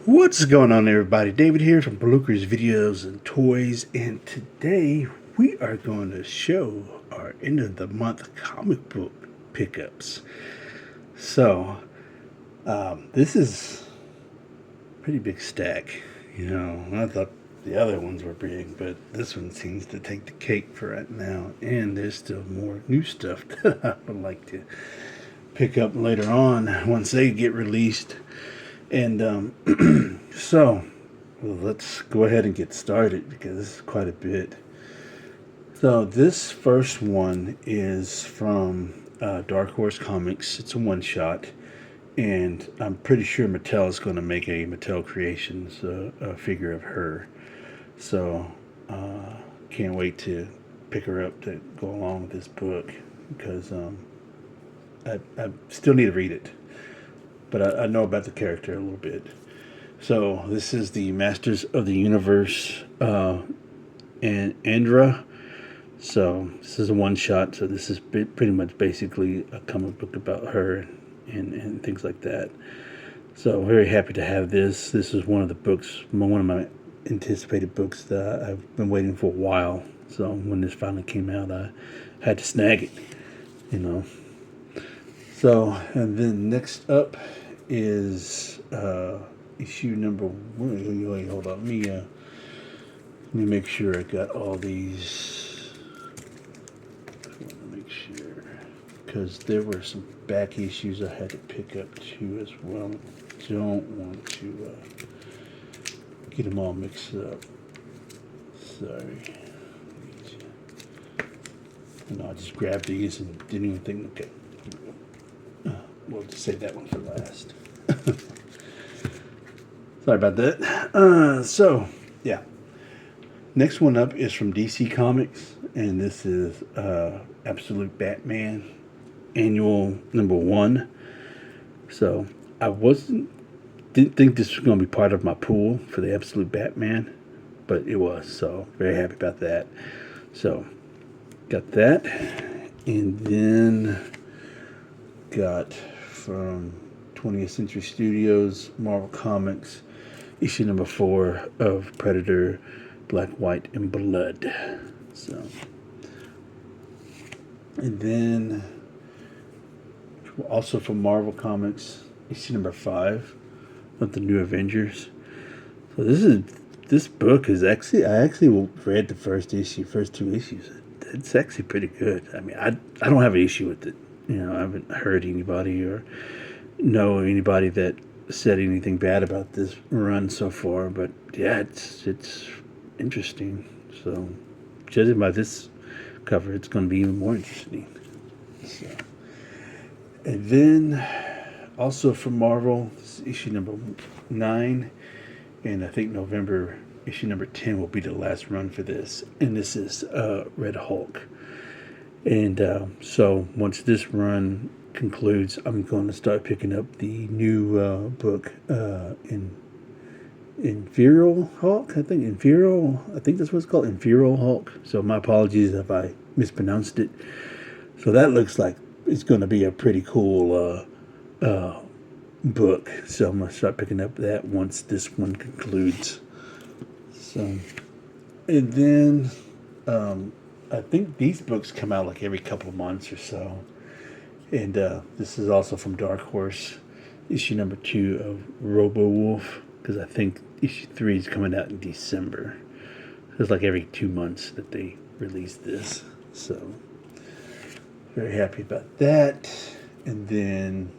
What's going on, everybody? David here from Bluckers Videos and Toys, and today we are going to show our end of the month comic book pickups. So, this is a pretty big stack. I thought the other ones were big, but this one seems to take the cake for right now. And there's still more new stuff that I would like to pick up later on once they get released. And so, well, let's go ahead and get started because this is quite a bit. So this first one is from Dark Horse Comics. It's a one-shot, and I'm pretty sure Mattel is going to make a Mattel Creations a figure of her. So can't wait to pick her up to go along with this book because I still need to read it. But I know about the character a little bit. So this is the Masters of the Universe and Andra. So this is a one shot. So this is pretty much basically a comic book about her and things like that. So very happy to have this. This is one of the books, one of my anticipated books that I've been waiting for a while. So when this finally came out, I had to snag it. So, and then next up is issue number one. Wait, hold on. Let me make sure I got all these. I want to make sure because there were some back issues I had to pick up too as well. Don't want to get them all mixed up. Sorry. No, I just grabbed these and didn't even think. Okay. We'll just save that one for last. Sorry about that. So, yeah. Next one up is from DC Comics, and this is Absolute Batman Annual number 1. So, didn't think this was going to be part of my pool for the Absolute Batman, but it was. So, very happy about that. So, got that, and then got from 20th Century Studios, Marvel Comics, issue number 4 of Predator, Black, White, and Blood. So, and then also from Marvel Comics, issue number 5 of the New Avengers. So this book is actually, I actually read the first 2 issues. It's actually pretty good. I mean, I don't have an issue with it. I haven't heard anybody or know anybody that said anything bad about this run so far. But yeah, it's interesting. So judging by this cover, it's going to be even more interesting. So, and then also from Marvel, this is issue number 9, and I think November issue number 10 will be the last run for this. And this is Red Hulk. And so once this run concludes, I'm going to start picking up the new book Inferior Hulk. I think that's what it's called, Inferior Hulk. So my apologies if I mispronounced it. So that looks like it's going to be a pretty cool book. So I'm going to start picking up that once this one concludes. So, and then I think these books come out like every couple of months or so. And this is also from Dark Horse, issue number 2 of Robo-Wolf, because I think issue 3 is coming out in December. It's like every 2 months that they release this. So, very happy about that. And then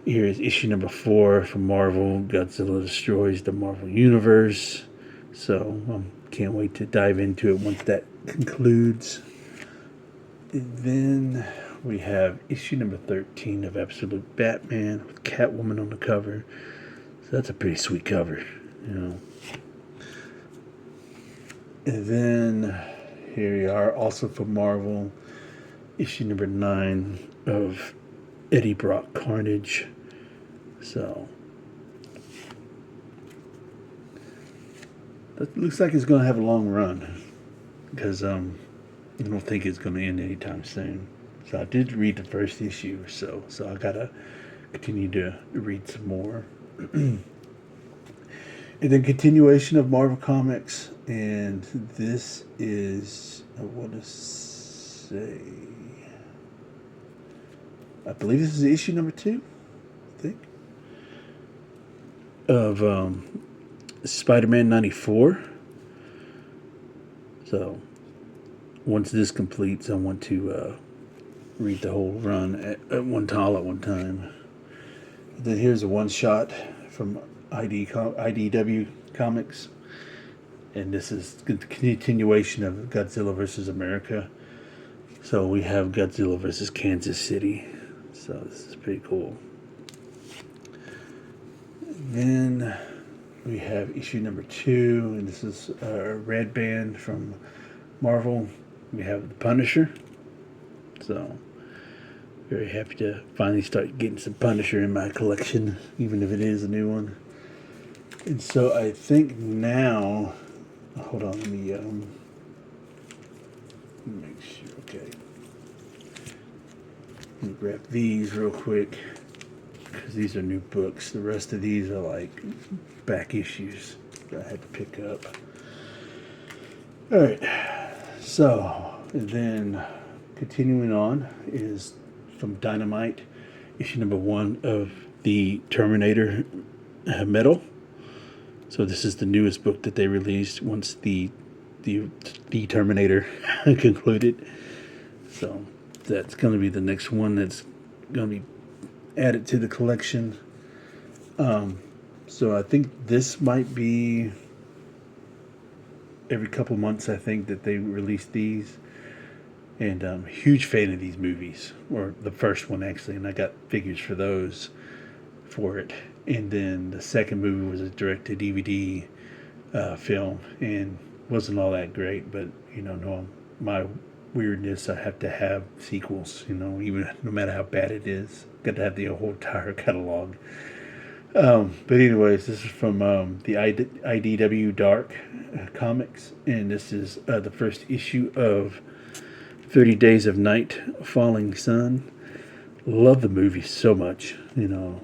here is issue number 4 from Marvel, Godzilla Destroys the Marvel Universe. So, can't wait to dive into it once that concludes. And then we have issue number 13 of Absolute Batman with Catwoman on the cover. So that's a pretty sweet cover, And then here we are, also from Marvel, issue number 9 of Eddie Brock Carnage. So that looks like it's going to have a long run because I don't think it's going to end anytime soon. So I did read the first issue or so I got to continue to read some more. And then continuation of Marvel Comics, and this is, I want to say, I believe this is issue number 2, I think, of Spider-Man 94. So once this completes, I want to read the whole run at one time. Then here's a one-shot from IDW Comics, and this is the continuation of Godzilla vs. America. So we have Godzilla vs. Kansas City. So this is pretty cool. Then we have issue number 2, and this is a Red Band from Marvel. We have the Punisher. So very happy to finally start getting some Punisher in my collection, even if it is a new one. And so I think now, hold on, let me make sure. Okay, let me grab these real quick, because these are new books. The rest of these are like back issues that I had to pick up. All right, so and then continuing on is from Dynamite, issue number 1 of the Terminator Metal. So this is the newest book that they released once the Terminator concluded. So that's going to be the next one that's going to be added to the collection. So I think this might be every couple months, I think, that they release these. And huge fan of these movies, or the first one actually, and I got figures for those for it. And then the second movie was a direct-to-DVD film, and wasn't all that great. But no, my weirdness, I have to have sequels. Even no matter how bad it is, got to have the whole entire catalog. But anyways, this is from the IDW Dark Comics, and this is the first issue of 30 Days of Night, Falling Sun. Love the movie so much, and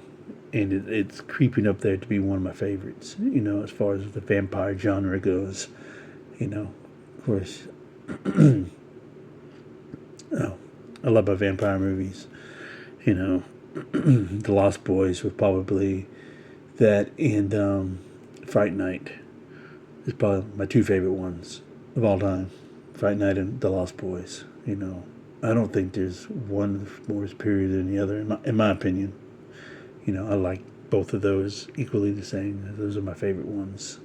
it's creeping up there to be one of my favorites, as far as the vampire genre goes. Of course, oh, I love my vampire movies. The Lost Boys were probably that, and Fright Night is probably my 2 favorite ones of all time. Fright Night and The Lost Boys. I don't think there's one more superior than the other, in my opinion. I like both of those equally the same. Those are my favorite ones.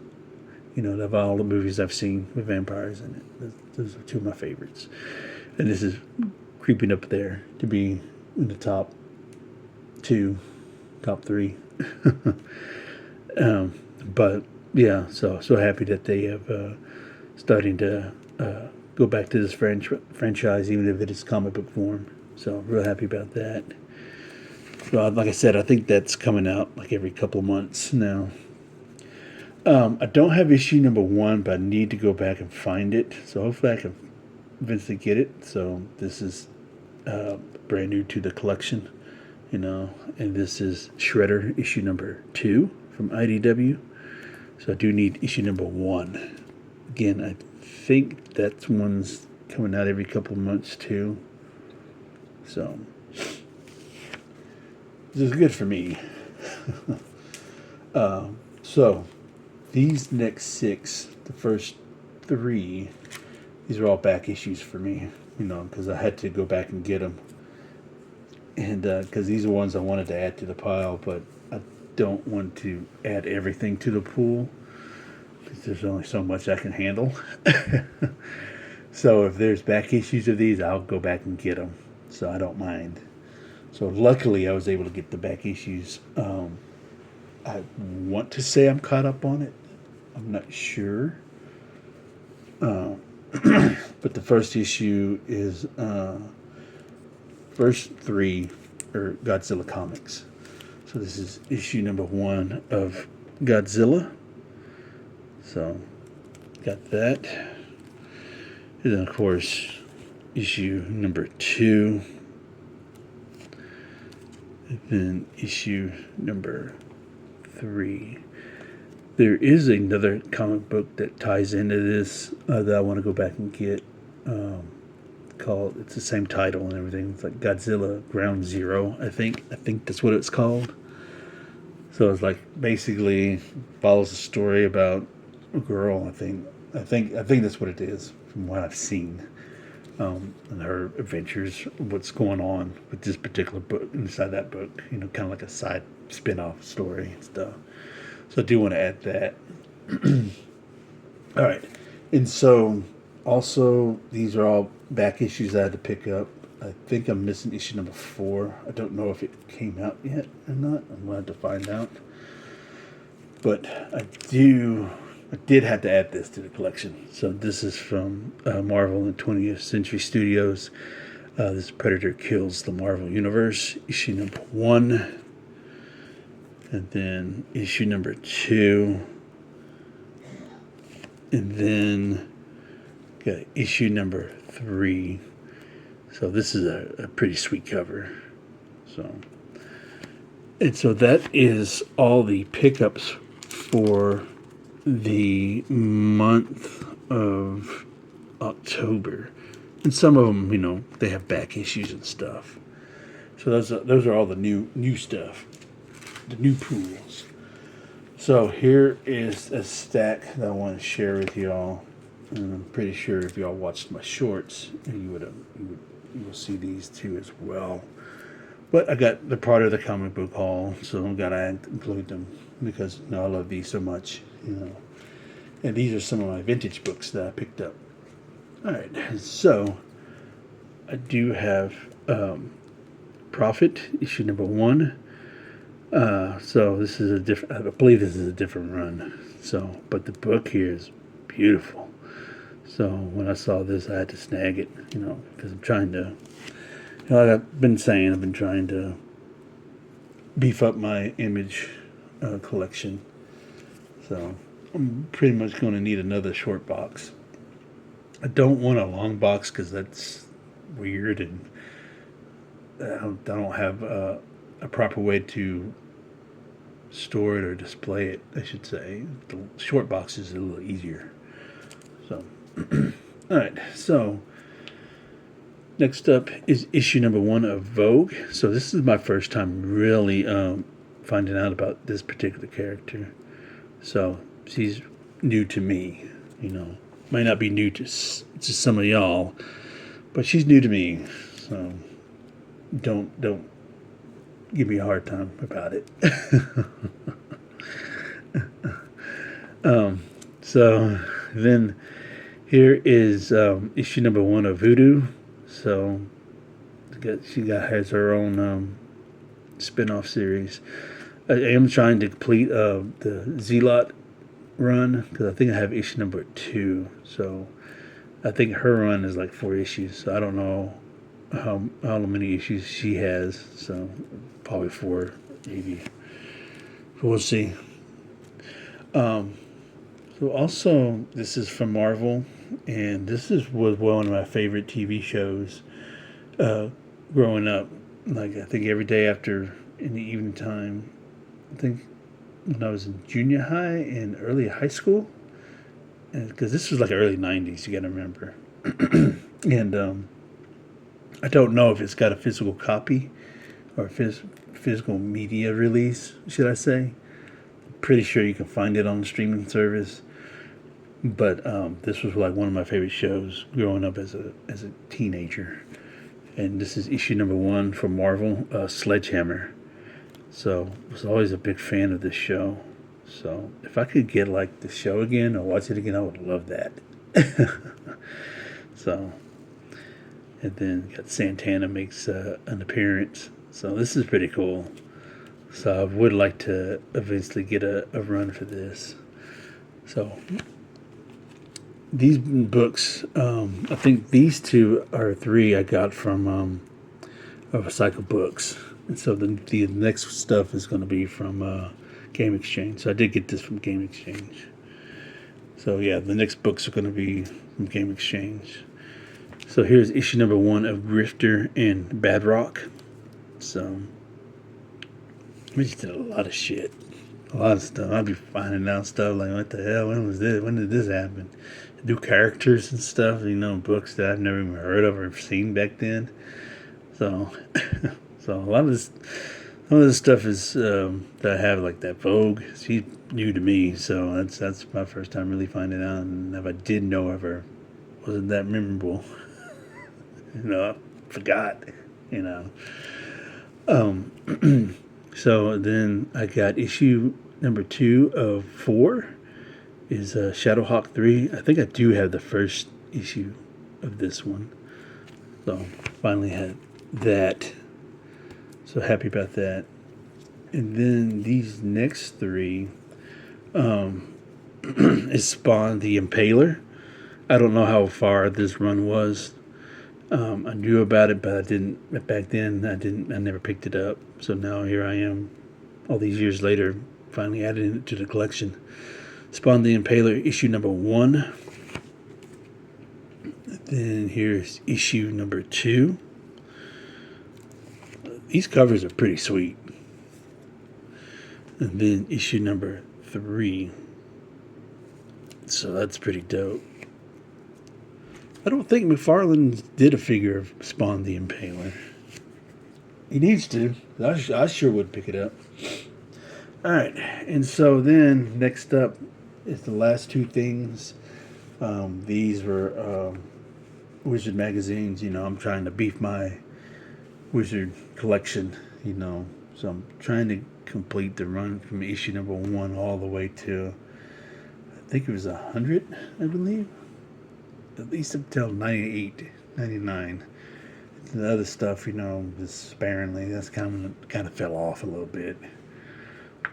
Of all the movies I've seen with vampires in it, those are 2 of my favorites. And this is creeping up there to be in the top 2, top 3. But yeah, so happy that they have starting to go back to this franchise, even if it is comic book form. So real happy about that. So like I said, I think that's coming out like every couple of months now. I don't have issue number 1, but I need to go back and find it. So hopefully I can eventually get it. So this is brand new to the collection, and this is Shredder issue number 2 from IDW. So I do need issue number 1. Again, I think that one's coming out every couple of months too. So this is good for me. So these next 6, the first 3, these are all back issues for me, because I had to go back and get them. And because these are ones I wanted to add to the pile, but I don't want to add everything to the pool, because there's only so much I can handle. So if there's back issues of these, I'll go back and get them. So I don't mind. So luckily I was able to get the back issues. I want to say I'm caught up on it. I'm not sure. But the first issue is first 3 are Godzilla comics. So this is issue number 1 of Godzilla. So got that. And then of course issue number 2. And then issue number 3. There is another comic book that ties into this that I want to go back and get. Called it's the same title and everything. It's like Godzilla Ground Zero. I think that's what it's called. So it's like basically follows a story about a girl. I think that's what it is from what I've seen. And her adventures, what's going on with this particular book inside that book. Kind of like a side spin-off story and stuff. So I do want to add that. All right, and so also these are all back issues I had to pick up. I think I'm missing issue number 4. I don't know if it came out yet or not. I'm going to have to find out. But I did have to add this to the collection. So this is from Marvel and 20th Century Studios. This Predator Kills the Marvel Universe, issue number 1. And then issue number 2. And then got issue number 3. So this is a pretty sweet cover. So that is all the pickups for the month of October. And some of them, they have back issues and stuff. So those are all the new stuff, the new pools. So here is a stack that I want to share with y'all. And I'm pretty sure if y'all watched my shorts, you will see these too as well. But I got the part of the comic book haul, so I'm gonna include them because I love these so much, And these are some of my vintage books that I picked up. All right, so I do have Prophet issue number 1. So this is I believe this is a different run. So, but the book here is beautiful. So when I saw this, I had to snag it, because I'm trying to, like I've been saying, I've been trying to beef up my image collection. So I'm pretty much going to need another short box. I don't want a long box because that's weird, and I don't have a proper way to store it or display it, I should say. The short box is a little easier. So, all right. So, next up is issue number 1 of Vogue. So this is my first time really finding out about this particular character. So she's new to me. Might not be new to some of y'all, but she's new to me. So don't give me a hard time about it. So then here is issue number 1 of Voodoo. So she has her own spin-off series. I am trying to complete the Zealot run because I think I have issue number 2. So I think her run is like 4 issues. So I don't know how many issues she has. So probably 4, maybe. We'll see. So also, this is from Marvel, and this was one of my favorite TV shows growing up. Like, I think every day after in the evening time, I think when I was in junior high and early high school, because this was like early 90s, you gotta remember. And I don't know if it's got a physical copy or physical media release, should I say. Pretty sure you can find it on the streaming service. But this was like one of my favorite shows growing up as a teenager. And this is issue number 1 from Marvel, Sledgehammer. So I was always a big fan of this show. So if I could get like the show again or watch it again, I would love that. So, and then got Santana makes an appearance. So this is pretty cool. So I would like to eventually get a run for this. So these books, I think these 2 or 3 I got from Recycle Books. And so the next stuff is going to be from Game Exchange. So I did get this from Game Exchange. So yeah, the next books are going to be from Game Exchange. So here's issue number 1 of Grifter and Bad Rock. So we just did a lot of shit. A lot of stuff. I'd be finding out stuff like, what the hell? When was this? When did this happen? New characters and stuff, books that I've never even heard of or seen back then. So, so a lot of this, some of this stuff is that I have, like that Vogue. She's new to me, so that's my first time really finding out. And if I did know of her, wasn't that memorable. I forgot. You know. So then I got issue number 2 of 4 is Shadowhawk 3. I think I do have the first issue of this one. So finally had that. So happy about that. And then these next 3 is Spawn the Impaler. I don't know how far this run was. I knew about it, but I didn't back then. I never picked it up. So now here I am, all these years later, finally adding it to the collection. Spawn the Impaler, issue number 1. Then here's issue number 2. These covers are pretty sweet. And then issue number 3. So that's pretty dope. I don't think McFarlane did a figure of Spawn the Impaler. He needs to. I sure would pick it up. Alright, and so then next up is the last 2 things. These were Wizard magazines. I'm trying to beef my Wizard collection, So I'm trying to complete the run from issue number 1 all the way to, I think it was 100, I believe. At least until 98, 99. The other stuff, just sparingly. That's kind of fell off a little bit.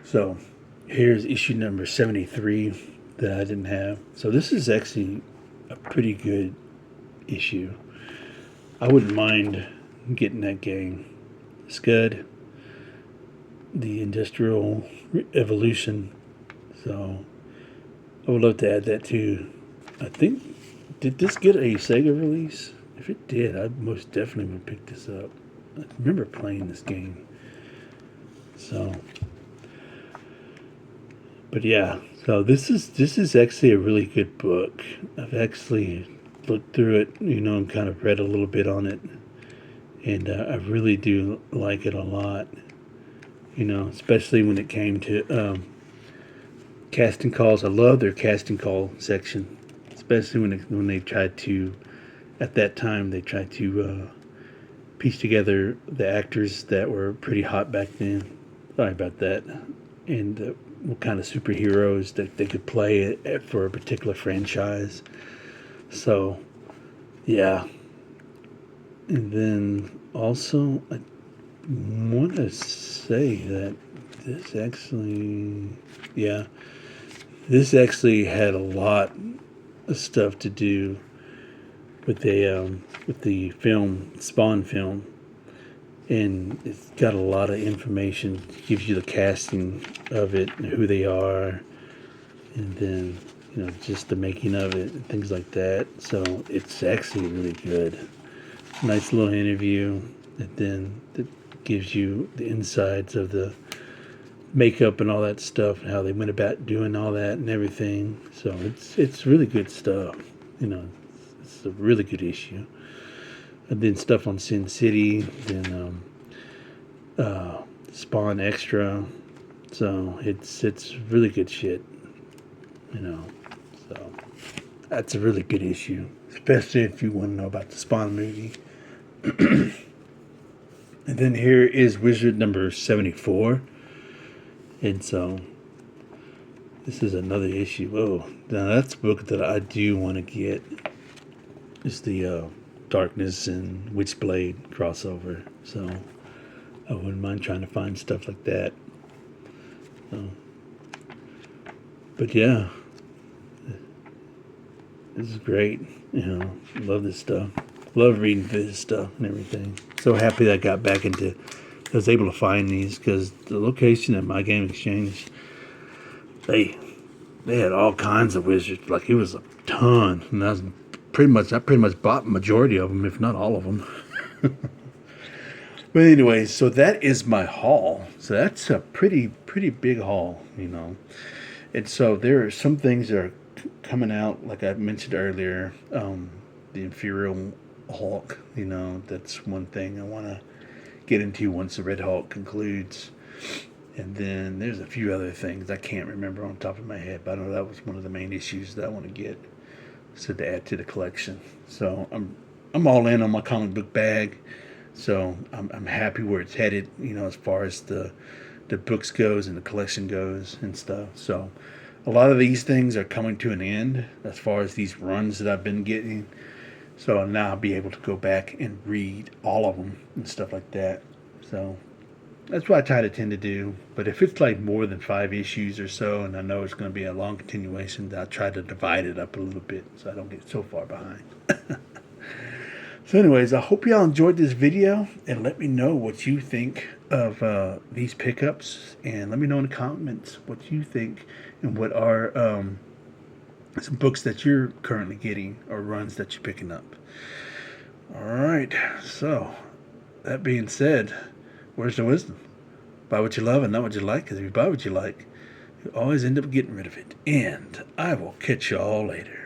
So here's issue number 73 that I didn't have. So this is actually a pretty good issue. I wouldn't mind getting that game. Scud, the Industrial Evolution. So I would love to add that too. I think, did this get a Sega release? If it did, I most definitely would pick this up. I remember playing this game. So, but yeah, so this is actually a really good book. I've actually looked through it, and kind of read a little bit on it, and I really do like it a lot. Especially when it came to casting calls. I love their casting call section. Especially when they tried to, at that time, they tried to piece together the actors that were pretty hot back then. Sorry about that. And what kind of superheroes that they could play for a particular franchise. So, yeah. And then also, I want to say that this actually had a lot stuff to do with the film, Spawn film, and it's got a lot of information. It gives you the casting of it and who they are, and then just the making of it and things like that. So it's actually really good. Nice little interview, and then it gives you the insides of the makeup and all that stuff, and how they went about doing all that and everything. So it's really good stuff. It's a really good issue. And then stuff on Sin City, then Spawn Extra. So it's really good shit. So that's a really good issue, especially if you want to know about the Spawn movie. And then here is Wizard number 74. And so this is another issue. Oh, now that's a book that I do want to get. It's the Darkness and Witchblade crossover. So I wouldn't mind trying to find stuff like that. So, but yeah, this is great. Love this stuff. Love reading this stuff and everything. So happy that I got back into. I was able to find these because the location at My Game Exchange, they had all kinds of wizards. Like, it was a ton, and I pretty much bought the majority of them, if not all of them. But anyway, so that is my haul. So that's a pretty big haul, you know. And so there are some things that are coming out, like I mentioned earlier. The Imperial Hulk, you know, that's one thing I want to get into once the Red Hulk concludes. And then there's a few other things I can't remember on top of my head, but I know that was one of the main issues that I want to get, so to add to the collection. So I'm all in on my comic book bag. So I'm happy where it's headed, you know, as far as the books goes and the collection goes and stuff. So a lot of these things are coming to an end as far as these runs that I've been getting. So now I'll be able to go back and read all of them and stuff like that. So that's what I try to tend to do. But if it's like more than 5 issues or so, and I know it's going to be a long continuation, I'll try to divide it up a little bit so I don't get so far behind. So anyways, I hope y'all enjoyed this video, and let me know what you think of these pickups, and let me know in the comments what you think and what are some books that you're currently getting or runs that you're picking up. Alright, so that being said, where's the wisdom? Buy what you love and not what you like, because if you buy what you like, you always end up getting rid of it. And I will catch y'all later.